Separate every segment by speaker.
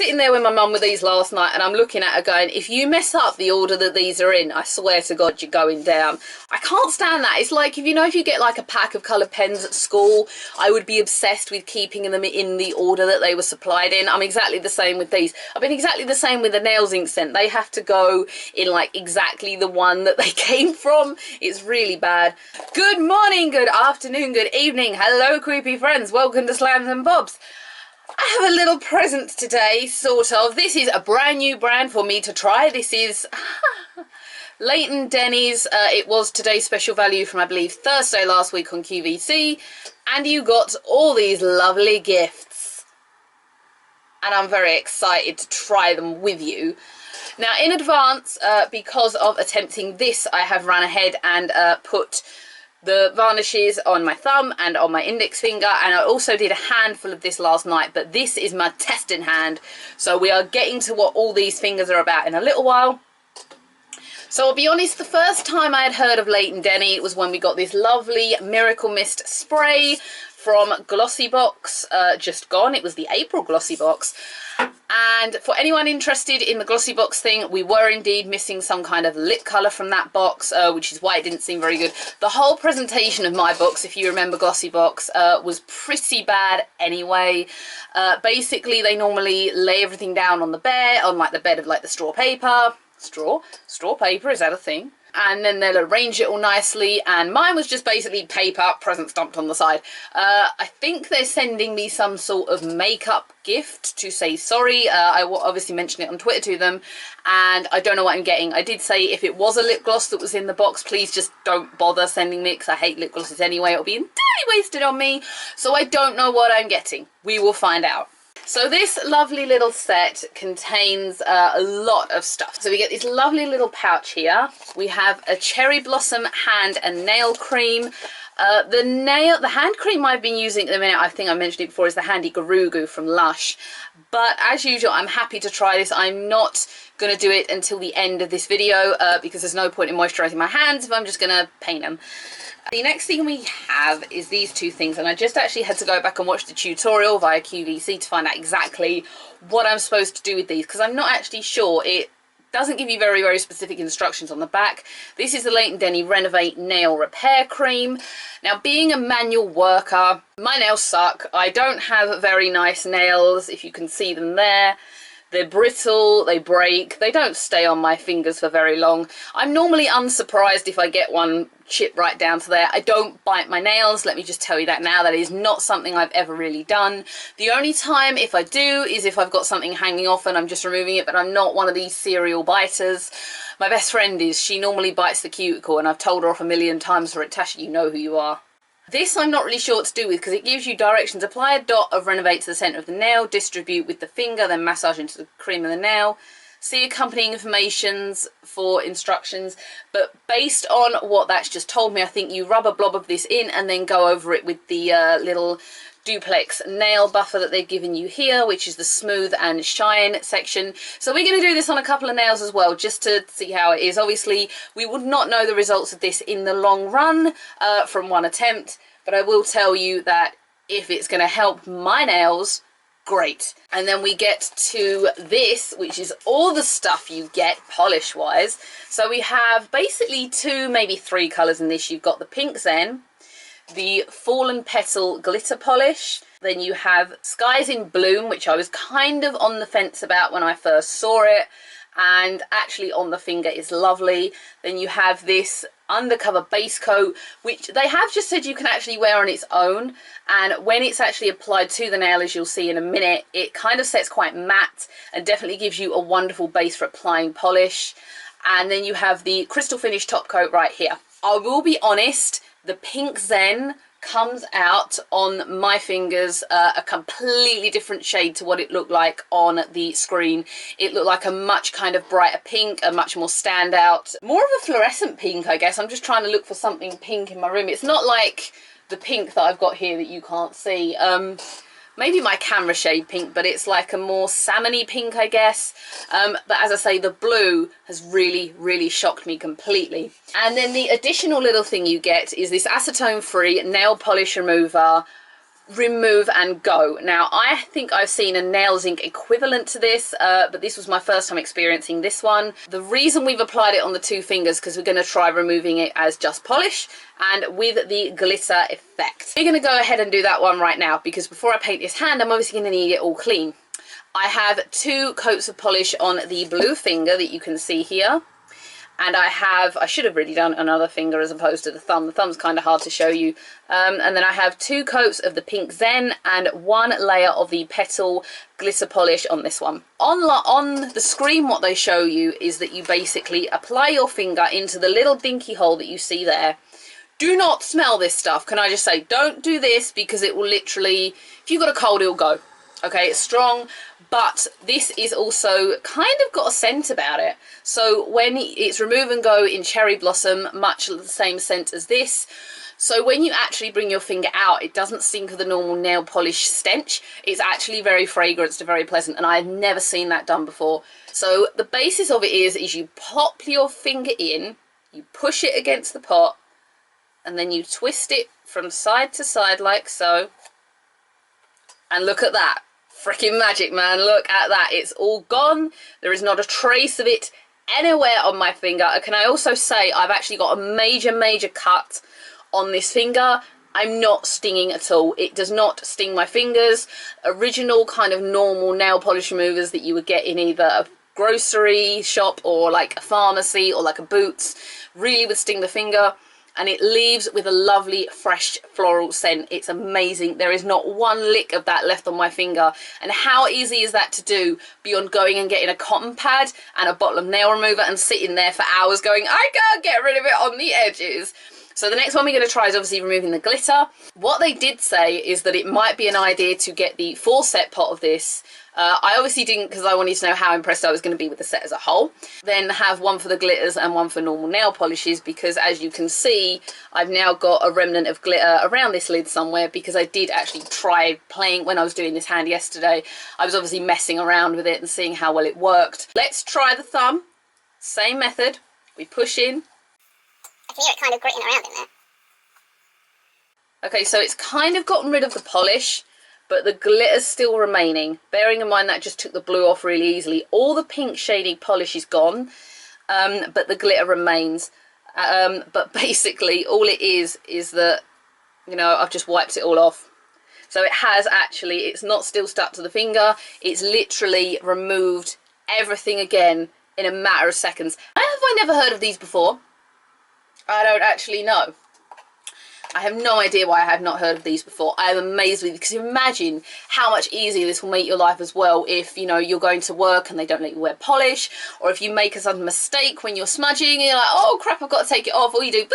Speaker 1: sitting there with my mum with these last night, and I'm looking at her going, if you mess up the order that these are in, I swear to God, you're going down. I can't stand that. It's like, if you know, if you get like a pack of coloured pens at school, I would be obsessed with keeping them in the order that they were supplied in. I'm exactly the same with these. I've been exactly the same with the nails ink scent. They have to go in like exactly the one that they came from. It's really bad. Good morning, good afternoon, good evening. Hello, creepy friends. Welcome to Slams and Bobs. I have a little present today, sort of. This is a brand new brand for me to try. This is Leighton Denny's. It was today's special value from, I believe, Thursday last week on QVC. And you got all these lovely gifts. And I'm very excited to try them with you. Now, in advance, because of attempting this, I have run ahead and put the varnishes on my thumb and on my index finger, and I also did a handful of this last night, but this is my testing hand, so we are getting to what all these fingers are about in a little while. So I'll be honest, the first time I had heard of Leighton Denny, it was when we got this lovely Miracle Mist spray from Glossy Box, just gone. It was the April Glossy Box. And for anyone interested in the Glossy Box thing, we were indeed missing some kind of lip colour from that box, which is why it didn't seem very good. The whole presentation of my box, if you remember Glossy Box, was pretty bad anyway. Basically, they normally lay everything down on the bed, on like the bed of like the straw paper. Straw paper, is that a thing? And then they'll arrange it all nicely, and mine was just basically paper, presents dumped on the side. I think they're sending me some sort of makeup gift to say sorry. I will obviously mention it on Twitter to them, and I don't know what I'm getting. I did say if it was a lip gloss that was in the box, please just don't bother sending me, because I hate lip glosses anyway. It'll be entirely wasted on me, so I don't know what I'm getting. We will find out. So this lovely little set contains a lot of stuff. So we get this lovely little pouch here. We have a cherry blossom hand and nail cream. The hand cream I've been using at the minute, I think I mentioned it before, is the Handy Garugu from Lush. But as usual, I'm happy to try this. I'm not going to do it until the end of this video because there's no point in moisturising my hands if I'm just going to paint them. The next thing we have is these two things, and I just actually had to go back and watch the tutorial via QVC to find out exactly what I'm supposed to do with these, because I'm not actually sure. It doesn't give you very, very specific instructions on the back. This is the Leighton Denny Renovate Nail Repair Cream. Now, being a manual worker, my nails suck. I don't have very nice nails, if you can see them there. They're brittle, they break, they don't stay on my fingers for very long. I'm normally unsurprised if I get one chip right down to there. I don't bite my nails, let me just tell you that now. That is not something I've ever really done. The only time if I do is if I've got something hanging off and I'm just removing it, but I'm not one of these serial biters. My best friend is, she normally bites the cuticle, and I've told her off a million times for it, Tasha, you know who you are. This I'm not really sure what to do with, because it gives you directions. Apply a dot of Renovate to the centre of the nail, distribute with the finger, then massage into the cream of the nail. See accompanying informations for instructions, but based on what that's just told me, I think you rub a blob of this in and then go over it with the little duplex nail buffer that they've given you here, which is the smooth and shine section. So we're going to do this on a couple of nails as well, just to see how it is. Obviously we would not know the results of this in the long run from one attempt, but I will tell you that if it's going to help my nails, great. And then we get to this, which is all the stuff you get polish wise. So we have basically two, maybe three colours in this. You've got the Pink Zen, the Fallen Petal glitter polish, then you have Skies in Bloom, which I was kind of on the fence about when I first saw it, and actually on the finger is lovely. Then you have this Undercover base coat, which they have just said you can actually wear on its own, and when it's actually applied to the nail, as you'll see in a minute, it kind of sets quite matte and definitely gives you a wonderful base for applying polish. And then you have the Crystal Finish top coat right here. I will be honest, the Pink Zen comes out on my fingers a completely different shade to what it looked like on the screen. It looked like a much kind of brighter pink, a much more standout, more of a fluorescent pink, I guess. I'm just trying to look for something pink in my room. It's not like the pink that I've got here that you can't see. Maybe my camera shade pink, but it's like a more salmony pink, I guess. But as I say, the blue has really, really shocked me completely. And then the additional little thing you get is this acetone-free nail polish remover remove and go. Now I think I've seen a nails ink equivalent to this, but this was my first time experiencing this one. The reason we've applied it on the 2 fingers because we're going to try removing it as just polish and with the glitter effect. We're going to go ahead and do that one right now, because before I paint this hand I'm obviously going to need it all clean. I have 2 coats of polish on the blue finger that you can see here. And I should have really done another finger as opposed to the thumb. The thumb's kind of hard to show you. And then I have 2 coats of the pink Zen and 1 layer of the petal glitter polish on this one. On the screen, what they show you is that you basically apply your finger into the little dinky hole that you see there. Do not smell this stuff. Can I just say, don't do this, because it will literally, if you've got a cold, it'll go. Okay, it's strong, but this is also kind of got a scent about it. So when it's remove and go in Cherry Blossom, much the same scent as this. So when you actually bring your finger out, it doesn't stink of the normal nail polish stench. It's actually very fragrant and very pleasant, and I've never seen that done before. So the basis of it is you pop your finger in, you push it against the pot, and then you twist it from side to side like so. And look at that. Freaking magic, man. Look at that. It's all gone. There is not a trace of it anywhere on my finger. Can I also say I've actually got a major cut on this finger. I'm not stinging at all. It does not sting my fingers. Original kind of normal nail polish removers that you would get in either a grocery shop or like a pharmacy or like a Boots really would sting the finger. And it leaves with a lovely fresh floral scent. It's amazing. There is not one lick of that left on my finger. And how easy is that to do beyond going and getting a cotton pad and a bottle of nail remover and sitting there for hours going, I can't get rid of it on the edges. So the next one we're going to try is obviously removing the glitter. What they did say is that it might be an idea to get the 4-set pot of this. I obviously didn't, because I wanted to know how impressed I was going to be with the set as a whole. Then have 1 for the glitters and 1 for normal nail polishes, because as you can see, I've now got a remnant of glitter around this lid somewhere, because I did actually try playing when I was doing this hand yesterday. I was obviously messing around with it and seeing how well it worked. Let's try the thumb. Same method. We push in.
Speaker 2: I can hear it kind of gritting around in there.
Speaker 1: Okay, so it's kind of gotten rid of the polish, but the glitter's still remaining. Bearing in mind that just took the blue off really easily. All the pink shading polish is gone, but the glitter remains. But basically, all it is that, you know, I've just wiped it all off. So it has actually, it's not still stuck to the finger. It's literally removed everything again in a matter of seconds. Have I never heard of these before? I don't actually know. I have no idea why I have not heard of these before. I am amazed with it, because imagine how much easier this will make your life as well if, you know, you're going to work and they don't let you wear polish, or if you make a sudden mistake when you're smudging and you're like, oh crap, I've got to take it off, all you do,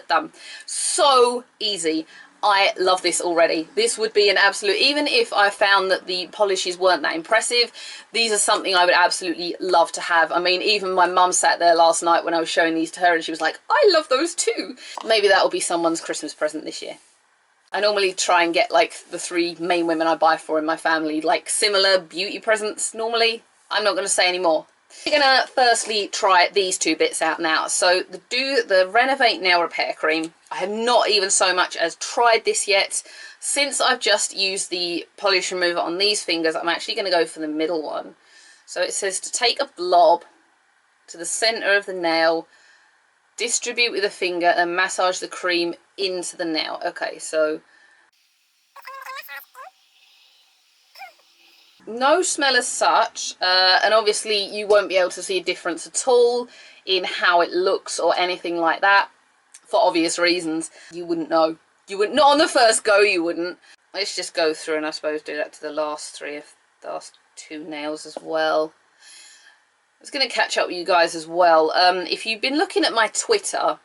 Speaker 1: done. So easy. I love this already. This would be an absolute, even if I found that the polishes weren't that impressive, these are something I would absolutely love to have. I mean, even my mum sat there last night when I was showing these to her and she was like, I love those too. Maybe that'll be someone's Christmas present this year. I normally try and get like the 3 main women I buy for in my family, like similar beauty presents normally. I'm not going to say any more. We're going to firstly try these 2 bits out now. So the Renovate Nail Repair Cream. I have not even so much as tried this yet. Since I've just used the polish remover on these fingers, I'm actually going to go for the middle one. So it says to take a blob to the centre of the nail, distribute with a finger and massage the cream into the nail. Okay, so no smell as such, and obviously you won't be able to see a difference at all in how it looks or anything like that, for obvious reasons. You wouldn't know. You wouldn't, not on the first go, you wouldn't. Let's just go through and I suppose do that to the last 2 nails as well. I was going to catch up with you guys as well. If you've been looking at my Twitter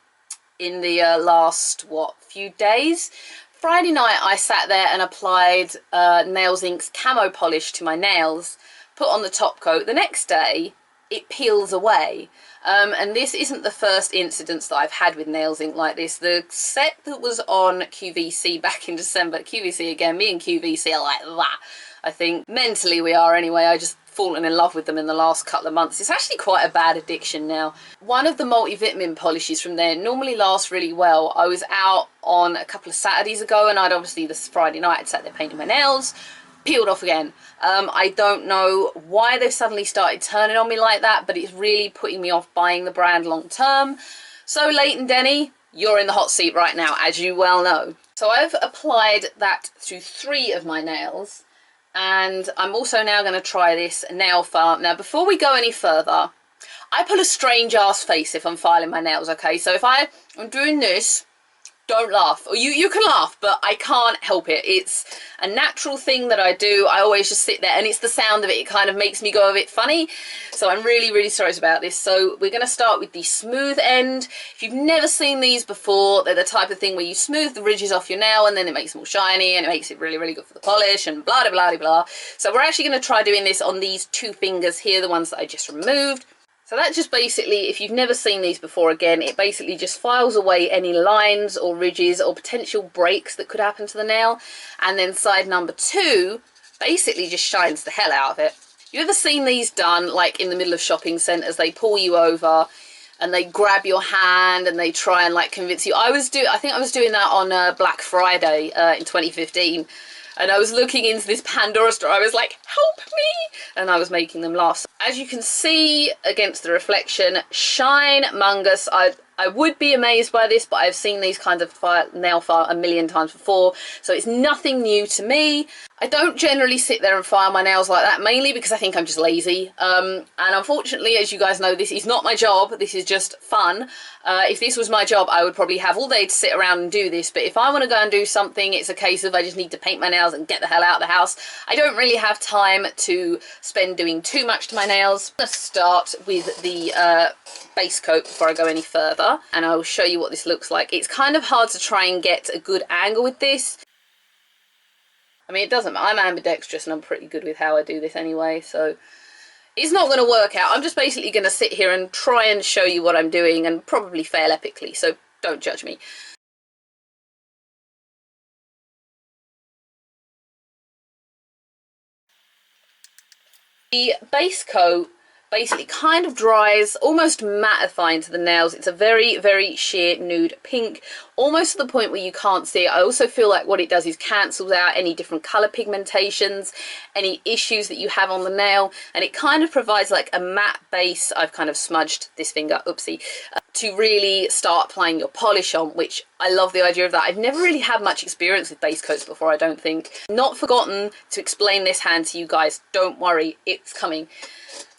Speaker 1: in the last, few days, Friday night I sat there and applied Nails Inc.'s camo polish to my nails, put on the top coat. The next day it peels away, and this isn't the first incidence that I've had with Nails Inc. like this. The set that was on QVC back in December, QVC again, me and QVC are like that. I think mentally we are anyway. I just fallen in love with them in the last couple of months. It's actually quite a bad addiction now. One of the multivitamin polishes from there normally lasts really well. I was out on a couple of Saturdays ago, and I'd obviously this Friday night I'd sat there painting my nails, peeled off again. I don't know why they've suddenly started turning on me like that, but it's really putting me off buying the brand long term. So Leighton Denny, you're in the hot seat right now, as you well know. So I've applied that to 3 of my nails, and I'm also now going to try this nail file. Now, before we go any further, I put a strange ass face if I'm filing my nails, okay? So if I'm doing this, don't laugh. Or you can laugh, but I can't help it. It's a natural thing that I do. I always just sit there, and it's the sound of it. It kind of makes me go a bit funny. So I'm really, really sorry about this. So we're going to start with the smooth end. If you've never seen these before, they're the type of thing where you smooth the ridges off your nail, and then it makes them all shiny, and it makes it really, really good for the polish, and blah, blah, blah, blah. So we're actually going to try doing this on these 2 fingers here, the ones that I just removed. So that just basically, if you've never seen these before, again, it basically just files away any lines or ridges or potential breaks that could happen to the nail. And then side number 2 basically just shines the hell out of it. You ever seen these done like in the middle of shopping centres? They pull you over and they grab your hand and they try and like convince you. I think I was doing that on Black Friday in 2015. And I was looking into this Pandora store. I was like, help me! And I was making them laugh. So as you can see against the reflection, shine mungus. I would be amazed by this, but I've seen these kinds of nail file a million times before, so it's nothing new to me. I don't generally sit there and file my nails like that, mainly because I think I'm just lazy. And unfortunately, as you guys know, this is not my job. This is just fun. If this was my job, I would probably have all day to sit around and do this. But if I want to go and do something, it's a case of I just need to paint my nails and get the hell out of the house. I don't really have time to spend doing too much to my nails. I'm going to start with the base coat before I go any further, and I will show you what this looks like. It's kind of hard to try and get a good angle with this. I mean, it doesn't matter. I'm ambidextrous and I'm pretty good with how I do this anyway, so it's not going to work out. I'm just basically going to sit here and try and show you what I'm doing, and probably fail epically, so don't judge me. The base coat basically kind of dries, almost mattifying to the nails. It's a very, very sheer nude pink, almost to the point where you can't see it. I also feel like what it does is cancels out any different colour pigmentations, any issues that you have on the nail, and it kind of provides like a matte base. I've kind of smudged this finger, oopsie, to really start applying your polish on, which I love the idea of that. I've never really had much experience with base coats before, I don't think. Not forgotten to explain this hand to you guys. Don't worry, it's coming.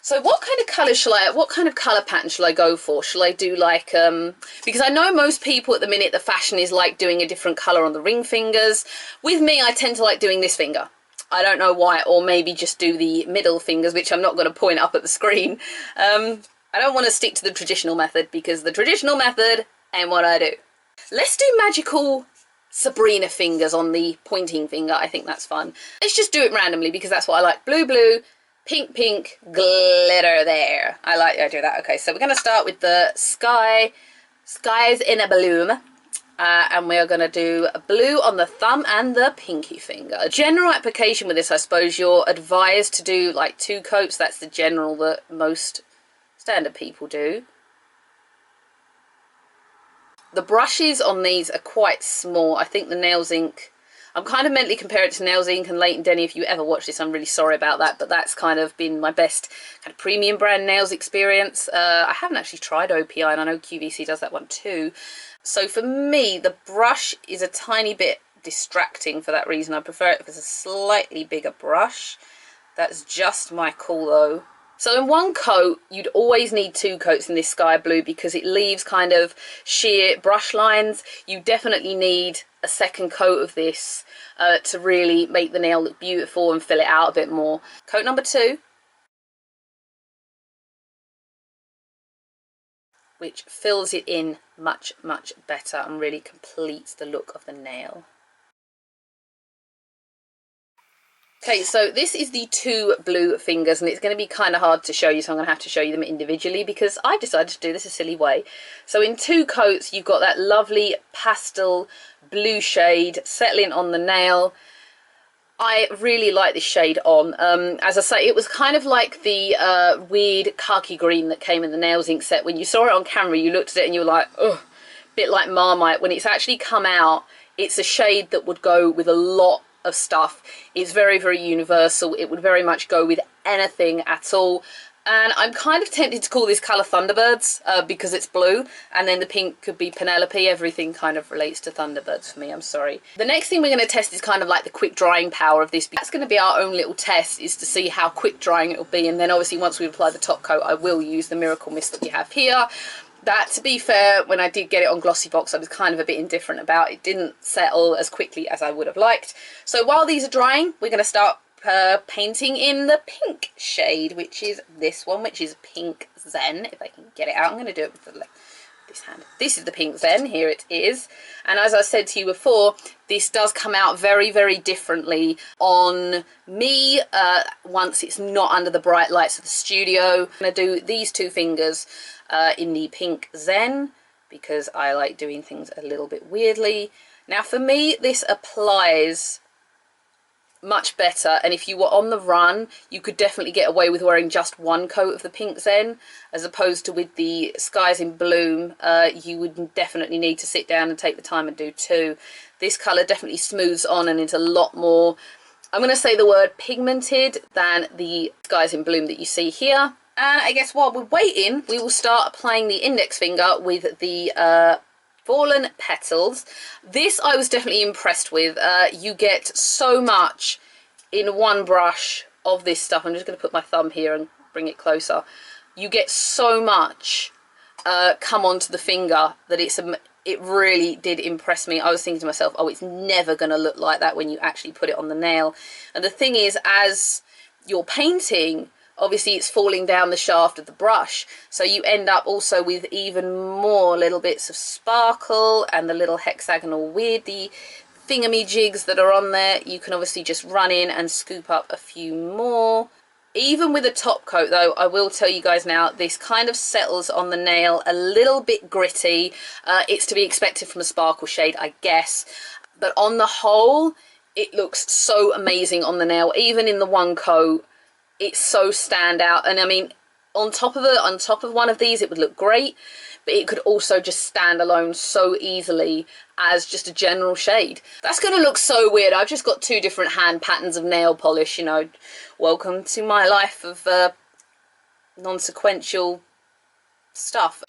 Speaker 1: So what kind of colour pattern shall I go for? Shall I do like, because I know most people at the minute, the fashion is like doing a different colour on the ring fingers. With me, I tend to like doing this finger. I don't know why, or maybe just do the middle fingers, which I'm not going to point up at the screen. I don't want to stick to the traditional method, because the traditional method ain't what I do. Let's do magical Sabrina fingers on the pointing finger. I think that's fun. Let's just do it randomly, because that's what I like. Blue, blue. Pink, pink, glitter there. I like the idea of that. Okay, so we're going to start with the sky. Sky's in a bloom. And we are going to do a blue on the thumb and the pinky finger. A general application with this, I suppose you're advised to do like 2 coats. That's the general that most standard people do. The brushes on these are quite small. I think the Nails Inc. I'm kind of mentally comparing it to Nails Inc. and Leighton Denny. If you ever watch this, I'm really sorry about that, but that's kind of been my best kind of premium brand nails experience. I haven't actually tried OPI, and I know QVC does that one too. So for me, the brush is a tiny bit distracting for that reason. I prefer it if it's a slightly bigger brush. That's just my call though. So in 1 coat, you'd always need 2 coats in this sky blue, because it leaves kind of sheer brush lines. You definitely need a 2nd coat of this to really make the nail look beautiful and fill it out a bit more. Coat number 2, which fills it in much, much better and really completes the look of the nail. Okay, so this is the 2 blue fingers, and it's going to be kind of hard to show you, so I'm going to have to show you them individually, because I decided to do this a silly way. So in 2 coats, you've got that lovely pastel blue shade settling on the nail. I really like this shade on. As I say, it was kind of like the weird khaki green that came in the Nails Ink set. When you saw it on camera, you looked at it and you were like, ugh, bit like Marmite. When it's actually come out, it's a shade that would go with a lot of stuff. It's very, very universal. It would very much go with anything at all. And I'm kind of tempted to call this colour Thunderbirds because it's blue, and then the pink could be Penelope. Everything kind of relates to Thunderbirds for me, I'm sorry. The next thing we're going to test is kind of like the quick drying power of this. That's going to be our own little test, is to see how quick drying it will be. And then obviously once we apply the top coat, I will use the Miracle Mist that we have here. That, to be fair, when I did get it on Glossybox, I was kind of a bit indifferent about it. It didn't settle as quickly as I would have liked. So while these are drying, we're going to start painting in the pink shade, which is this one, which is Pink Zen. If I can get it out, I'm going to do it with this hand. This is the Pink Zen. Here it is. And as I said to you before, this does come out very, very differently on me once it's not under the bright lights of the studio. I'm going to do these two fingers in the Pink Zen because I like doing things a little bit weirdly. Now for me, this applies much better, and if you were on the run, you could definitely get away with wearing just one coat of the Pink Zen, as opposed to with the Skies in Bloom, you would definitely need to sit down and take the time and do two. This colour definitely smooths on and is a lot more, I'm going to say the word pigmented, than the Skies in Bloom that you see here. And I guess while we're waiting, we will start applying the index finger with the Fallen Petals. This I was definitely impressed with. You get so much in one brush of this stuff. I'm just going to put my thumb here and bring it closer. You get so much come onto the finger that it really did impress me. I was thinking to myself, oh, it's never going to look like that when you actually put it on the nail. And the thing is, as you're painting, obviously it's falling down the shaft of the brush, so you end up also with even more little bits of sparkle and the little hexagonal weirdy thingamajigs that are on there. You can obviously just run in and scoop up a few more. Even with a top coat though, I will tell you guys now, this kind of settles on the nail a little bit gritty. It's to be expected from a sparkle shade, I guess, but on the whole it looks so amazing on the nail. Even in the one coat, it's so standout. And I mean, on top of one of these, it would look great, but it could also just stand alone so easily as just a general shade. That's going to look so weird. I've just got two different hand patterns of nail polish, you know. Welcome to my life of non-sequential stuff.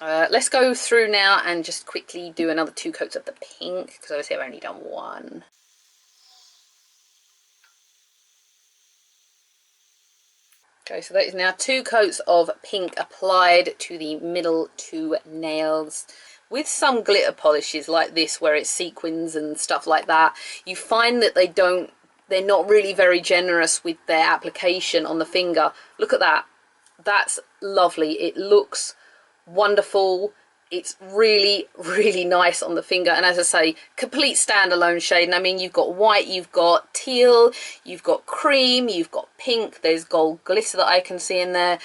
Speaker 1: Let's go through now and just quickly do another two coats of the pink, because obviously I've only done one. Okay, so that is now two coats of pink applied to the middle two nails. With some glitter polishes like this, where it's sequins and stuff like that, you find that they're not really very generous with their application on the finger. Look at that. That's lovely. It looks wonderful. It's really, really nice on the finger, and as I say, complete standalone shade. And I mean, you've got white, you've got teal, you've got cream, you've got pink, there's gold glitter that I can see in there.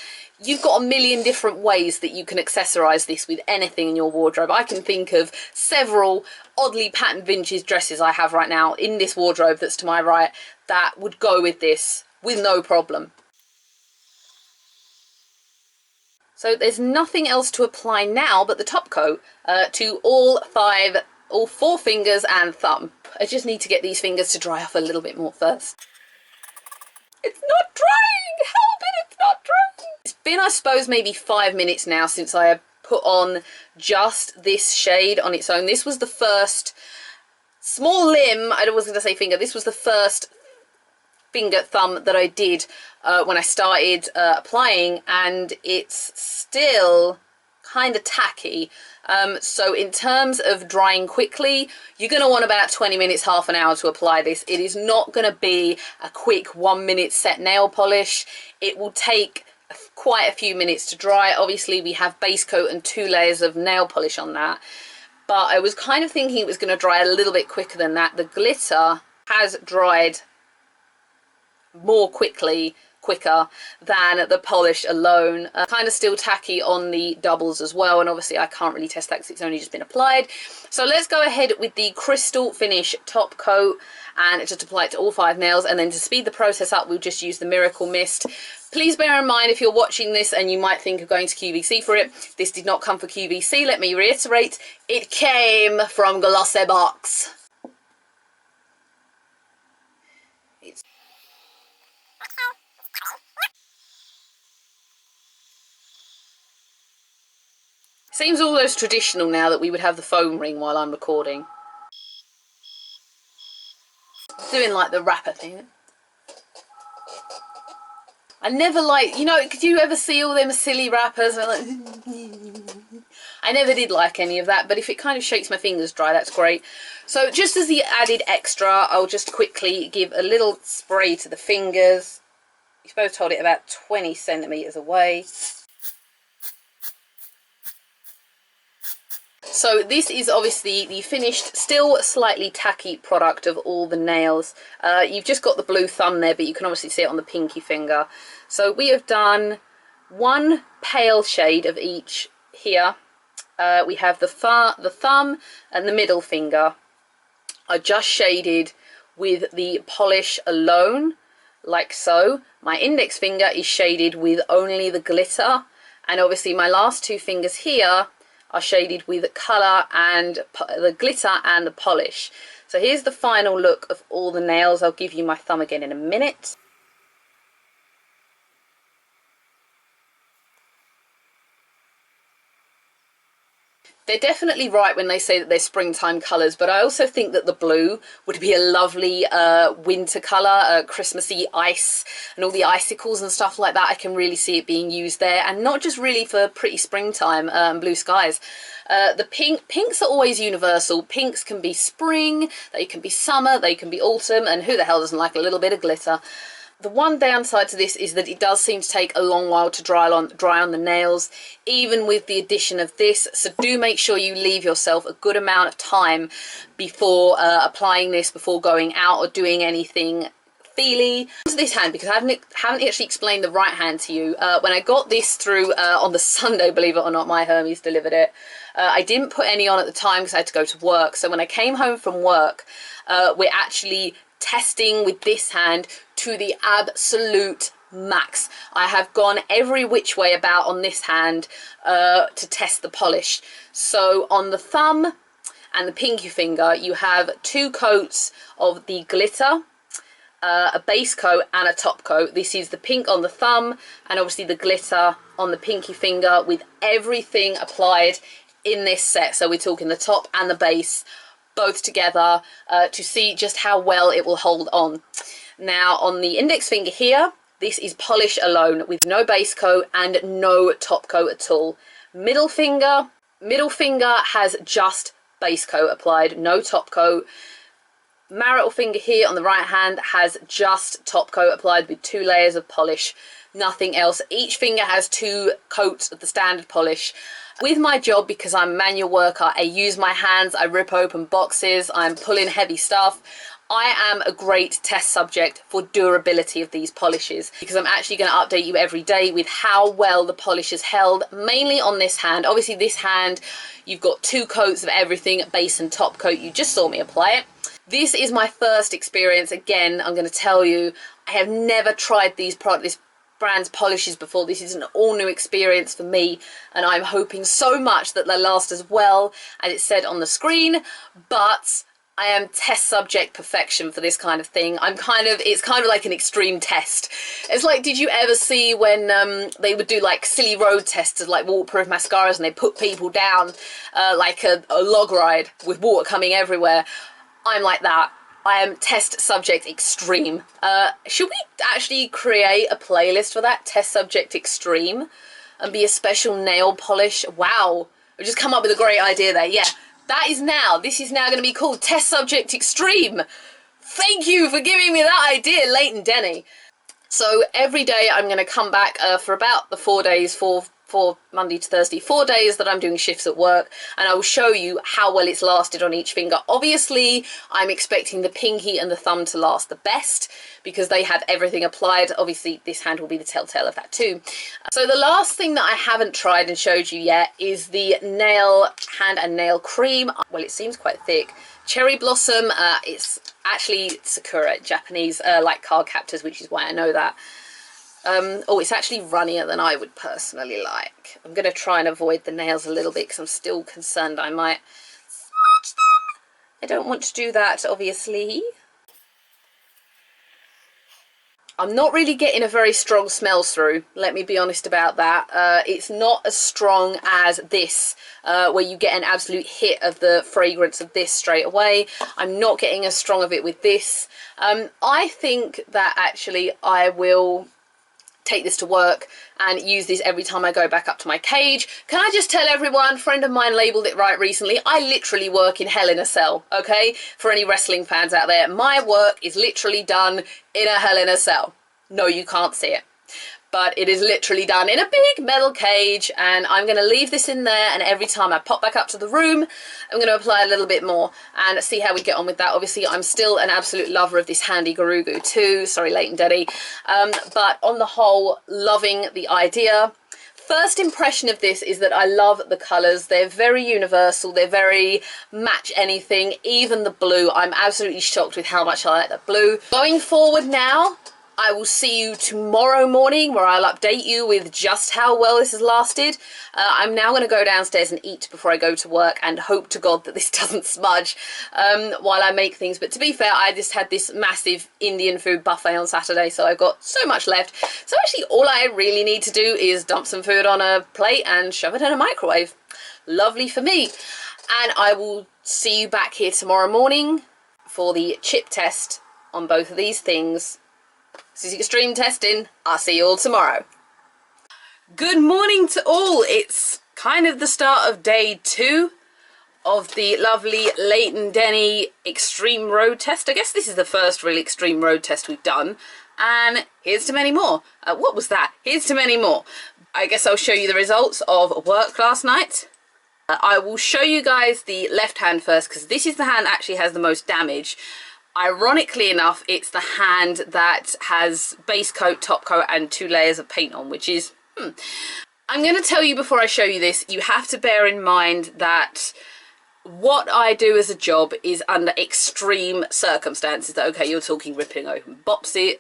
Speaker 1: You've got a million different ways that you can accessorize this with anything in your wardrobe. I can think of several oddly patterned vintage dresses I have right now in this wardrobe that's to my right that would go with this with no problem. So there's nothing else to apply now but the top coat to all four fingers and thumb. I just need to get these fingers to dry off a little bit more first. It's not drying! Help it, it's not drying! It's been, I suppose, maybe 5 minutes now since I put on just this shade on its own. This was the first small limb, I was going to say finger, this was the first finger thumb that I did when I started applying, and it's still kind of tacky. So in terms of drying quickly, you're going to want about 20 minutes, half an hour to apply this. It is not going to be a quick 1 minute set nail polish. It will take quite a few minutes to dry. Obviously we have base coat and 2 layers of nail polish on that, but I was kind of thinking it was going to dry a little bit quicker than that. The glitter has dried more quickly quicker than the polish alone. Kind of still tacky on the doubles as well, and obviously I can't really test that because it's only just been applied. So let's go ahead with the Crystal Finish top coat and just apply it to all 5 nails, and then to speed the process up we'll just use the Miracle Mist. Please bear in mind, if you're watching this and you might think of going to QVC for it, this did not come for QVC. Let me reiterate, it came from Glossybox. Seems almost traditional now that we would have the phone ring while I'm recording. Doing like the rapper thing. I never like, you know, could you ever see all them silly rappers? Like, I never did like any of that, but if it kind of shakes my fingers dry, that's great. So just as the added extra, I'll just quickly give a little spray to the fingers. You're supposed to hold it about 20 centimetres away. So this is obviously the finished, still slightly tacky product of all the nails. You've just got the blue thumb there, but you can obviously see it on the pinky finger. So we have done 1 pale shade of each here. We have the thumb and the middle finger are just shaded with the polish alone, like so. My index finger is shaded with only the glitter, and obviously my last 2 fingers here are shaded with colour and the glitter and the polish. So here's the final look of all the nails. I'll give you my thumb again in a minute. They're definitely right when they say that they're springtime colours, but I also think that the blue would be a lovely winter colour, Christmassy ice and all the icicles and stuff like that. I can really see it being used there, and not just really for pretty springtime blue skies. The pinks are always universal. Pinks can be spring, they can be summer, they can be autumn, and who the hell doesn't like a little bit of glitter? The one downside to this is that it does seem to take a long while to dry on the nails, even with the addition of this. So do make sure you leave yourself a good amount of time before applying this, before going out or doing anything feely. To this hand, because I haven't actually explained the right hand to you. When I got this through on the Sunday, believe it or not, my Hermes delivered it. I didn't put any on at the time because I had to go to work. So when I came home from work, we're actually testing with this hand to the absolute max. I have gone every which way about on this hand to test the polish. So on the thumb and the pinky finger, you have 2 coats of the glitter, a base coat and a top coat. This is the pink on the thumb and obviously the glitter on the pinky finger, with everything applied in this set. So we're talking the top and the base both together to see just how well it will hold on. Now on the index finger here, this is polish alone with no base coat and no top coat at all. Middle finger has just base coat applied, no top coat. Marital finger here on the right hand has just top coat applied with 2 layers of polish, nothing else. Each finger has 2 coats of the standard polish. With my job, because I'm a manual worker, I use my hands, I rip open boxes, I'm pulling heavy stuff. I am a great test subject for durability of these polishes, because I'm actually going to update you every day with how well the polish is held, mainly on this hand. Obviously this hand, you've got 2 coats of everything, base and top coat. You just saw me apply it. This is my first experience. Again, I'm going to tell you, I have never tried this brand's polishes before. This is an all new experience for me, and I'm hoping so much that they last as well as it said on the screen, but I am test subject perfection for this kind of thing. It's kind of like an extreme test. It's like, did you ever see when they would do like silly road tests of like waterproof mascaras, and they put people down like a log ride with water coming everywhere? I'm like that. I am test subject extreme. Should we actually create a playlist for that? Test subject extreme, and be a special nail polish. Wow, I've just come up with a great idea there. Yeah, this is now going to be called Test Subject Extreme. Thank you for giving me that idea, Leighton Denny. So every day I'm going to come back for about the 4 for Monday to Thursday, 4 days that I'm doing shifts at work, and I will show you how well it's lasted on each finger. Obviously, I'm expecting the pinky and the thumb to last the best because they have everything applied. Obviously, this hand will be the telltale of that too. So the last thing that I haven't tried and showed you yet is the nail hand and nail cream. Well, it seems quite thick. Cherry Blossom, it's actually Sakura, Japanese like card captors, which is why I know that. Oh, it's actually runnier than I would personally like. I'm going to try and avoid the nails a little bit because I'm still concerned I might smudge them. I don't want to do that, obviously. I'm not really getting a very strong smell through, let me be honest about that. It's not as strong as this, where you get an absolute hit of the fragrance of this straight away. I'm not getting as strong of it with this. I think that actually I will take this to work and use this every time I go back up to my cage. Can I just tell everyone, a friend of mine labelled it right recently, I literally work in hell in a cell, okay? For any wrestling fans out there, my work is literally done in a hell in a cell. No, you can't see it, but it is literally done in a big metal cage, and I'm going to leave this in there, and every time I pop back up to the room, I'm going to apply a little bit more and see how we get on with that. Obviously, I'm still an absolute lover of this handy Garugu too. Sorry, Leighton Denny. But on the whole, loving the idea. First impression of this is that I love the colours. They're very universal. They're very match anything, even the blue. I'm absolutely shocked with how much I like that blue. Going forward now, I will see you tomorrow morning where I'll update you with just how well this has lasted. I'm now going to go downstairs and eat before I go to work and hope to God that this doesn't smudge while I make things. But to be fair, I just had this massive Indian food buffet on Saturday, so I've got so much left. So actually all I really need to do is dump some food on a plate and shove it in a microwave. Lovely for me. And I will see you back here tomorrow morning for the chip test on both of these things. This is extreme testing. I'll see you all tomorrow. Good morning to all. It's kind of the start of day 2 of the lovely Leighton Denny extreme road test. I guess this is the first real extreme road test we've done. And here's to many more. What was that? Here's to many more. I guess I'll show you the results of work last night. I will show you guys the left hand first because this is the hand that actually has the most damage. Ironically enough, it's the hand that has base coat, top coat and 2 layers of paint on, which is, I'm going to tell you before I show you this, you have to bear in mind that what I do as a job is under extreme circumstances. Okay, you're talking ripping open boxes,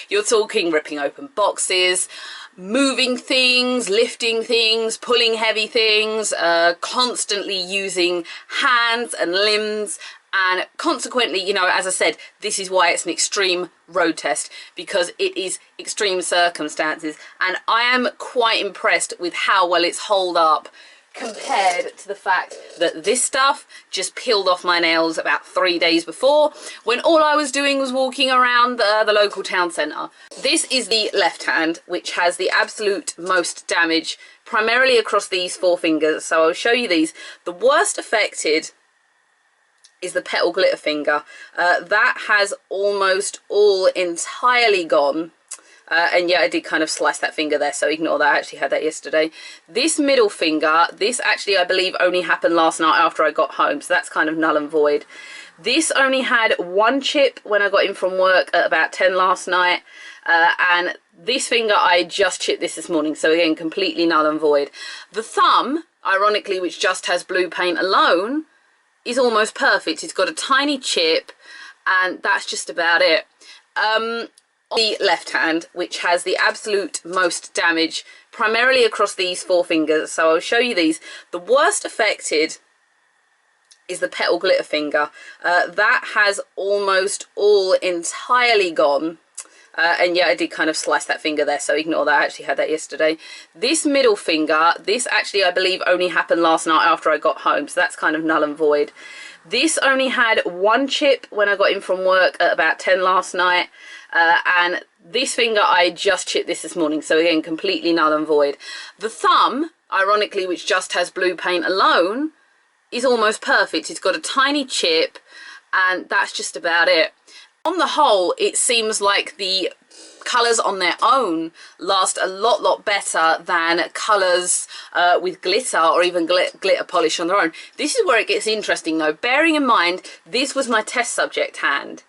Speaker 1: you're talking ripping open boxes, moving things, lifting things, pulling heavy things, constantly using hands and limbs. And consequently, you know, as I said, this is why it's an extreme road test, because it is extreme circumstances. And I am quite impressed with how well it's holed up compared to the fact that this stuff just peeled off my nails about 3 days before, when all I was doing was walking around the local town centre. This is the left hand, which has the absolute most damage, primarily across these 4 fingers. So I'll show you these. The worst affected is the petal glitter finger. That has almost all entirely gone. And yeah, I did kind of slice that finger there, so ignore that. I actually had that yesterday. This middle finger, this actually I believe only happened last night after I got home, so that's kind of null and void. This only had 1 chip when I got in from work at about 10 last night. And this finger, I just chipped this morning, so again, completely null and void. The thumb, ironically, which just has blue paint alone, is almost perfect. It's got a tiny chip, and that's just about it. The left hand, which has the absolute most damage, primarily across these 4 fingers. So I'll show you these. The worst affected is the petal glitter finger. That has almost all entirely gone. And yeah, I did kind of slice that finger there, so ignore that. I actually had that yesterday. This middle finger, this actually I believe only happened last night after I got home, so that's kind of null and void. This only had 1 chip when I got in from work at about 10 last night. And this finger, I just chipped this morning, so again, completely null and void. The thumb, ironically, which just has blue paint alone, is almost perfect. It's got a tiny chip, and that's just about it. On the whole, it seems like the colours on their own last a lot better than colours with glitter or even glitter polish on their own. This is where it gets interesting though, bearing in mind this was my test subject hand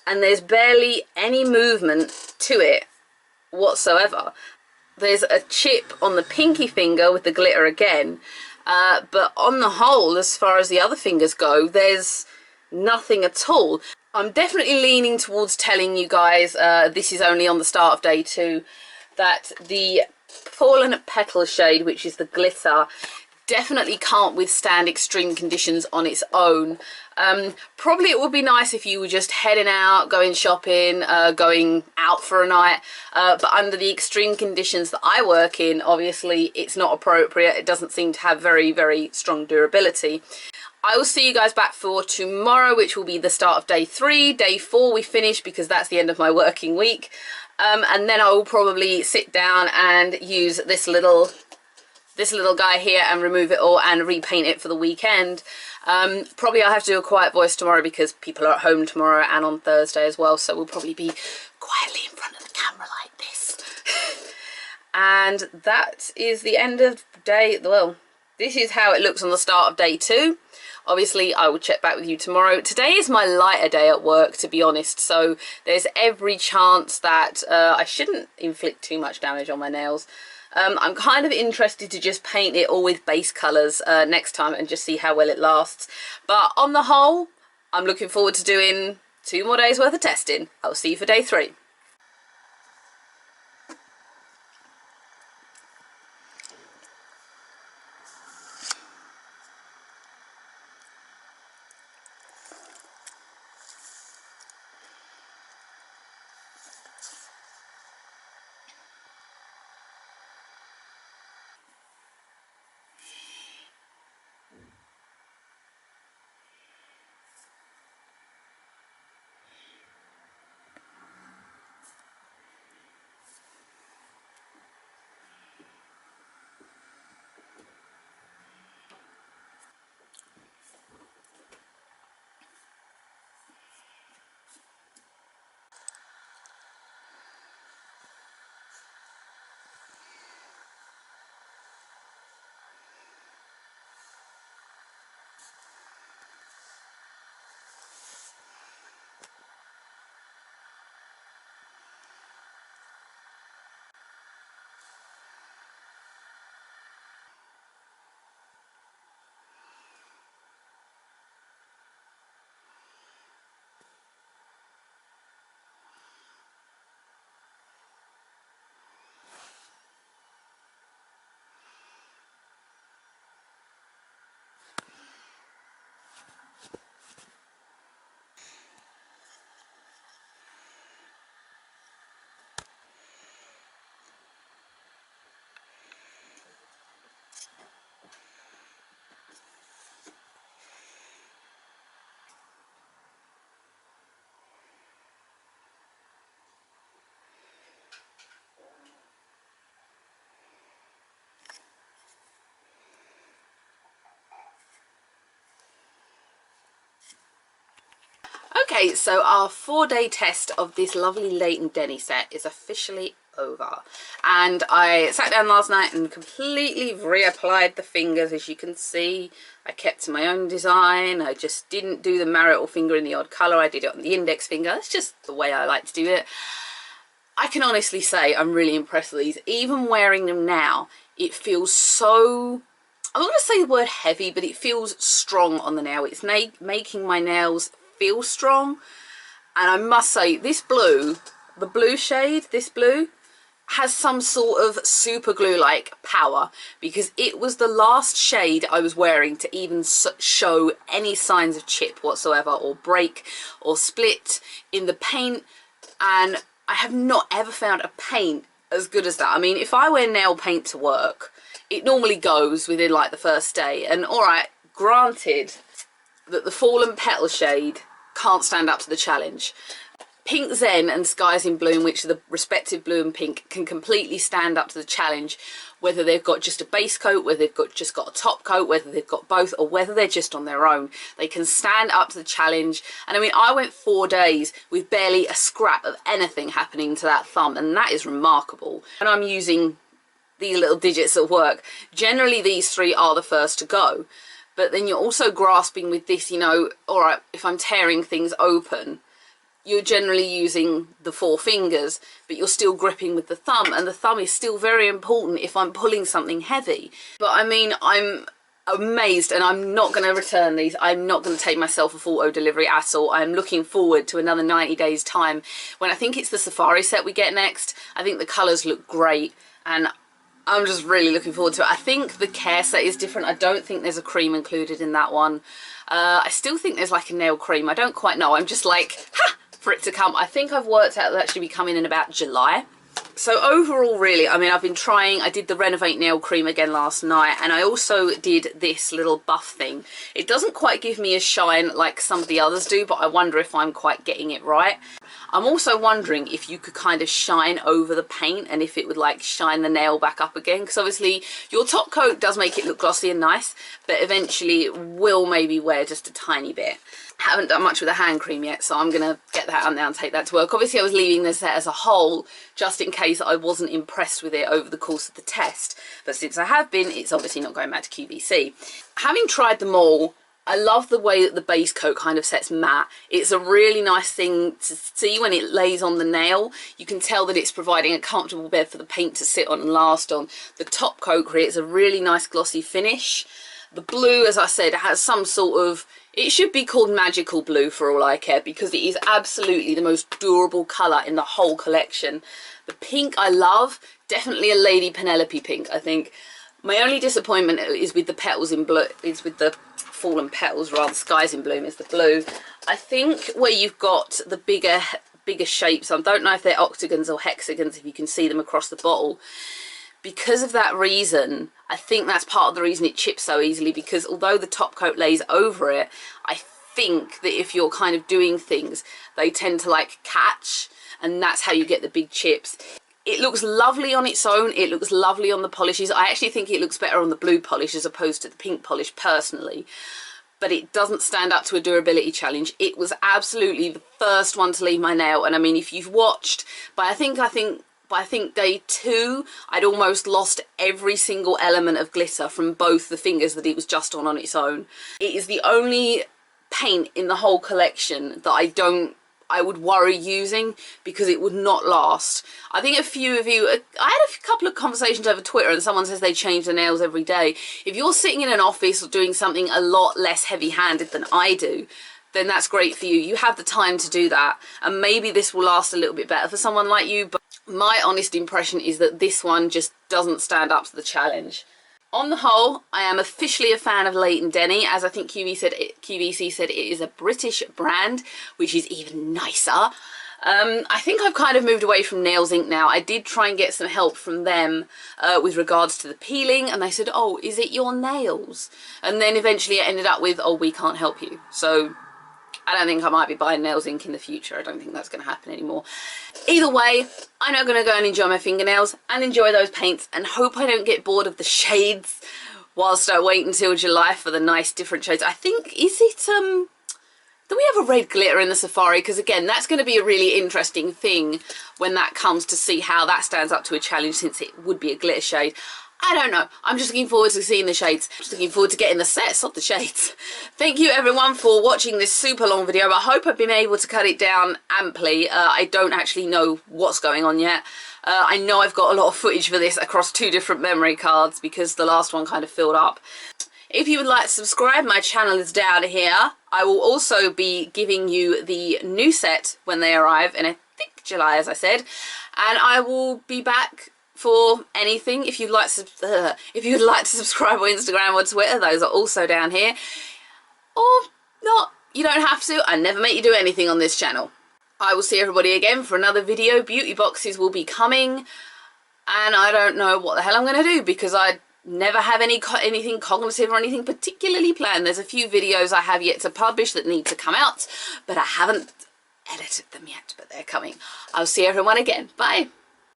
Speaker 1: and there's barely any movement to it whatsoever. There's a chip on the pinky finger with the glitter again, but on the whole, as far as the other fingers go, there's nothing at all. I'm definitely leaning towards telling you guys, this is only on the start of day 2, that the Fallen Petal shade, which is the glitter, definitely can't withstand extreme conditions on its own. Probably it would be nice if you were just heading out, going shopping, going out for a night, but under the extreme conditions that I work in, obviously it's not appropriate. It doesn't seem to have very strong durability. I will see you guys back for tomorrow, which will be the start of day 3. Day 4 we finish because that's the end of my working week, and then I will probably sit down and use this little guy here and remove it all and repaint it for the weekend. Probably I'll have to do a quiet voice tomorrow because people are at home tomorrow and on Thursday as well, so we'll probably be quietly in front of the camera like this. And that is the end of day, well, this is how it looks on the start of day 2. Obviously I will check back with you tomorrow. Today is my lighter day at work, to be honest, so there's every chance that I shouldn't inflict too much damage on my nails. I'm kind of interested to just paint it all with base colours next time and just see how well it lasts. But on the whole, I'm looking forward to doing 2 more days worth of testing. I'll see you for day 3. Okay, so our 4-day test of this lovely Leighton Denny set is officially over. And I sat down last night and completely reapplied the fingers. As you can see, I kept to my own design. I just didn't do the marital finger in the odd colour. I did it on the index finger. That's just the way I like to do it. I can honestly say I'm really impressed with these. Even wearing them now, it feels so... I'm not going to say the word heavy, but it feels strong on the nail. It's making my nails feel strong. And I must say, this blue, the blue shade, this blue, has some sort of super glue like power, because it was the last shade I was wearing to even show any signs of chip whatsoever, or break or split in the paint. And I have not ever found a paint as good as that. I mean, if I wear nail paint to work, it normally goes within like the first day. And all right, granted that the Fallen Petal shade can't stand up to the challenge, Pink Zen and Skies in Bloom, which are the respective blue and pink, can completely stand up to the challenge, whether they've got just a base coat, whether they've just got a top coat, whether they've got both, or whether they're just on their own. They can stand up to the challenge. And I mean, I went 4 days with barely a scrap of anything happening to that thumb, and that is remarkable. And I'm using these little digits at work. Generally, these 3 are the first to go. But then you're also grasping with this, you know, all right, if I'm tearing things open, you're generally using the 4 fingers, but you're still gripping with the thumb, and the thumb is still very important if I'm pulling something heavy. But I mean, I'm amazed, and I'm not going to return these. I'm not going to take myself off auto delivery at all. I'm looking forward to another 90 days time when I think it's the safari set we get next. I think the colours look great, and I'm just really looking forward to it. I think the care set is different. I don't think there's a cream included in that one. I still think there's like a nail cream. I don't quite know. I'm just like, ha! For it to come. I think I've worked out that actually be coming in about July. So overall, really, I mean, I've been trying. I did the Renovate nail cream again last night, and I also did this little buff thing. It doesn't quite give me a shine like some of the others do, but I wonder if I'm quite getting it right. I'm also wondering if you could kind of shine over the paint and if it would like shine the nail back up again, because obviously your top coat does make it look glossy and nice, but eventually it will maybe wear just a tiny bit. Haven't done much with the hand cream yet, so I'm gonna get that out now and take that to work. Obviously I was leaving the set as a whole just in case I wasn't impressed with it over the course of the test, but since I have been, it's obviously not going back to QVC. Having tried them all, I love the way that the base coat kind of sets matte. It's a really nice thing to see when it lays on the nail. You can tell that it's providing a comfortable bed for the paint to sit on and last on. The top coat creates a really nice glossy finish. The blue, as I said, has some sort of, it should be called magical blue for all I care, because it is absolutely the most durable colour in the whole collection. The pink I love, definitely a Lady Penelope pink, I think. My only disappointment is with the petals in blue, is with the fallen petals, rather, Skies in Bloom is the blue. I think where you've got the bigger shapes, I don't know if they're octagons or hexagons, if you can see them across the bottle. Because of that reason, I think that's part of the reason it chips so easily, because although the top coat lays over it, I think that if you're kind of doing things, they tend to like catch, and that's how you get the big chips. It looks lovely on its own. It looks lovely on the polishes. I actually think it looks better on the blue polish as opposed to the pink polish personally, but it doesn't stand up to a durability challenge. It was absolutely the first one to leave my nail, and I mean, if you've watched, but I think day 2, I'd almost lost every single element of glitter from both the fingers that it was just on its own. It is the only paint in the whole collection that I would worry using, because it would not last. I think a few of you, I had a couple of conversations over Twitter, and someone says they change their nails every day. If you're sitting in an office or doing something a lot less heavy-handed than I do, then that's great for you. You have the time to do that, and maybe this will last a little bit better for someone like you, but my honest impression is that this one just doesn't stand up to the challenge. On the whole, I am officially a fan of Leighton Denny. As I think QVC said, it is a British brand, which is even nicer. I think I've kind of moved away from Nails Inc now. I did try and get some help from them with regards to the peeling, and they said, oh, is it your nails? And then eventually it ended up with, oh, we can't help you. So I don't think I might be buying Nails Inc in the future. I don't think that's going to happen anymore. Either way, I'm now going to go and enjoy my fingernails and enjoy those paints, and hope I don't get bored of the shades whilst I wait until July for the nice different shades. I think, is it, do we have a red glitter in the Safari? Because again, that's going to be a really interesting thing when that comes, to see how that stands up to a challenge, since it would be a glitter shade. I don't know. I'm just looking forward to seeing the shades. Just looking forward to getting the sets of the shades. Thank you everyone for watching this super long video. I hope I've been able to cut it down amply. I don't actually know what's going on yet. I know I've got a lot of footage for this across 2 different memory cards, because the last one kind of filled up. If you would like to subscribe, my channel is down here. I will also be giving you the new set when they arrive in, I think, July, as I said. And I will be back for anything. If you'd like to subscribe on Instagram or Twitter, those are also down here. Or not, you don't have to. I never make you do anything on this channel. I will see everybody again for another video. Beauty boxes will be coming, and I don't know what the hell I'm going to do, because I never have anything cognitive or anything particularly planned. There's a few videos I have yet to publish that need to come out, but I haven't edited them yet, but they're coming. I'll see everyone again. Bye.